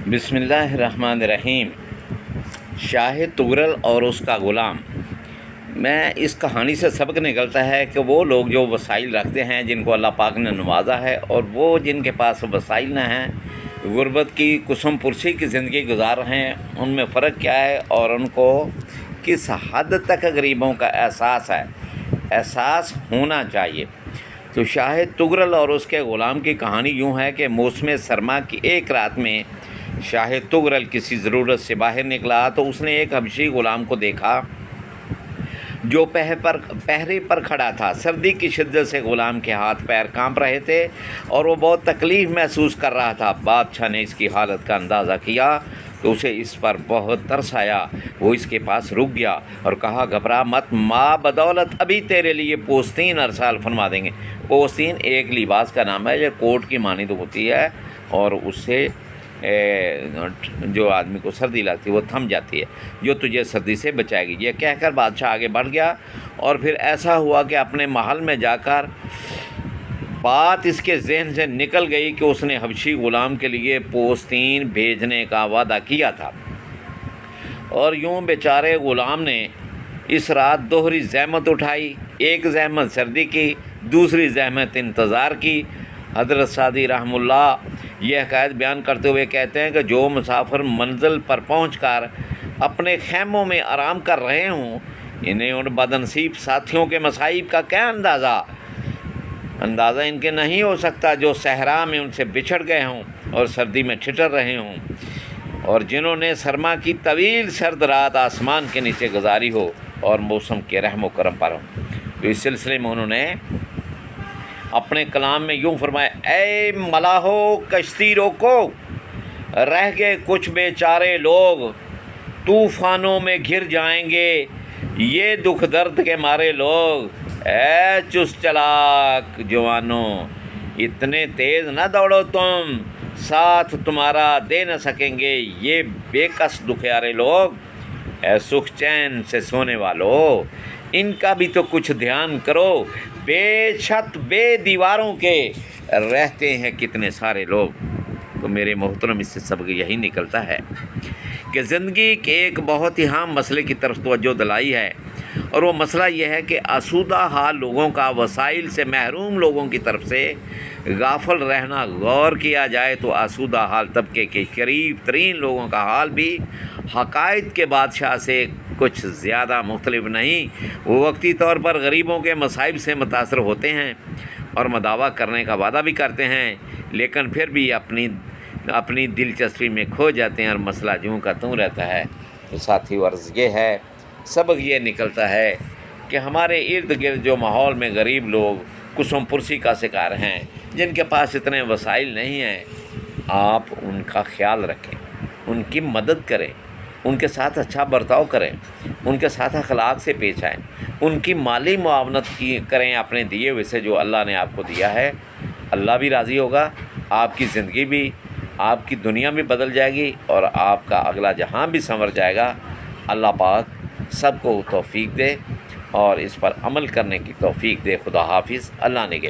بسم اللہ الرحمن الرحیم۔ شاہ تغرل اور اس کا غلام۔ میں اس کہانی سے سبق نکلتا ہے کہ وہ لوگ جو وسائل رکھتے ہیں، جن کو اللہ پاک نے نوازا ہے، اور وہ جن کے پاس وسائل نہ ہیں، غربت کی قسم پرسی کی زندگی گزار رہے ہیں، ان میں فرق کیا ہے اور ان کو کس حد تک غریبوں کا احساس ہونا چاہیے۔ تو شاہ تغرل اور اس کے غلام کی کہانی یوں ہے کہ موسم سرما کی ایک رات میں شاہ تغرل کسی ضرورت سے باہر نکلا تو اس نے ایک حبشی غلام کو دیکھا جو پہرے پر کھڑا تھا۔ سردی کی شدت سے غلام کے ہاتھ پیر کانپ رہے تھے اور وہ بہت تکلیف محسوس کر رہا تھا۔ بادشاہ نے اس کی حالت کا اندازہ کیا تو اسے اس پر بہت ترس آیا۔ وہ اس کے پاس رک گیا اور کہا، گھبرا مت، ماں بدولت ابھی تیرے لیے پوستین ارسال فرما دیں گے۔ پوستین ایک لباس کا نام ہے جو کوٹ کی مانند ہوتی ہے، اور اس سے جو آدمی کو سردی لگتی ہے وہ تھم جاتی ہے، جو تجھے سردی سے بچائے گی۔ یہ کہہ کر بادشاہ آگے بڑھ گیا، اور پھر ایسا ہوا کہ اپنے محل میں جا کر بات اس کے ذہن سے نکل گئی کہ اس نے حبشی غلام کے لیے پوستین بھیجنے کا وعدہ کیا تھا، اور یوں بیچارے غلام نے اس رات دوہری زحمت اٹھائی، ایک زحمت سردی کی، دوسری زحمت انتظار کی۔ حضرت سعدی رحمہ اللہ یہ حکایت بیان کرتے ہوئے کہتے ہیں کہ جو مسافر منزل پر پہنچ کر اپنے خیموں میں آرام کر رہے ہوں، انہیں ان بدنصیب ساتھیوں کے مصائب کا کیا اندازہ ان کے نہیں ہو سکتا جو صحرا میں ان سے بچھڑ گئے ہوں اور سردی میں ٹھٹر رہے ہوں، اور جنہوں نے سرما کی طویل سرد رات آسمان کے نیچے گزاری ہو اور موسم کے رحم و کرم پر ہوں۔ تو اس سلسلے میں انہوں نے اپنے کلام میں یوں فرمایا، اے ملاحو کشتی روکو، رہ گئے کچھ بیچارے لوگ، طوفانوں میں گھر جائیں گے یہ دکھ درد کے مارے لوگ۔ اے چست چلاک جوانوں، اتنے تیز نہ دوڑو تم، ساتھ تمہارا دے نہ سکیں گے یہ بے کس دکھیارے لوگ۔ اے سکھ چین سے سونے والو، ان کا بھی تو کچھ دھیان کرو، بے چھت بے دیواروں کے رہتے ہیں کتنے سارے لوگ۔ تو میرے محترم، اس سے سبق یہی نکلتا ہے کہ زندگی کے ایک بہت ہی اہم مسئلے کی طرف توجہ دلائی ہے، اور وہ مسئلہ یہ ہے کہ آسودہ حال لوگوں کا، وسائل سے محروم لوگوں کی طرف سے غافل رہنا۔ غور کیا جائے تو آسودہ حال طبقے کے قریب ترین لوگوں کا حال بھی حقائق کے بادشاہ سے کچھ زیادہ مختلف نہیں۔ وہ وقتی طور پر غریبوں کے مصائب سے متاثر ہوتے ہیں اور مداوع کرنے کا وعدہ بھی کرتے ہیں، لیکن پھر بھی اپنی دلچسپی میں کھو جاتے ہیں اور مسئلہ جوں کا توں رہتا ہے۔ تو ساتھی عرض یہ ہے، سبق یہ نکلتا ہے کہ ہمارے ارد گرد جو ماحول میں غریب لوگ قسم پرسی کا شکار ہیں، جن کے پاس اتنے وسائل نہیں ہیں، آپ ان کا خیال رکھیں، ان کی مدد کریں، ان کے ساتھ اچھا برتاؤ کریں، ان کے ساتھ اخلاق سے پیش آئیں، ان کی مالی معاونت کریں اپنے دیے ہوئے سے جو اللہ نے آپ کو دیا ہے۔ اللہ بھی راضی ہوگا، آپ کی زندگی بھی، آپ کی دنیا بھی بدل جائے گی، اور آپ کا اگلا جہاں بھی سنور جائے گا۔ اللہ پاک سب کو توفیق دے اور اس پر عمل کرنے کی توفیق دے۔ خدا حافظ۔ اللہ نگہبان۔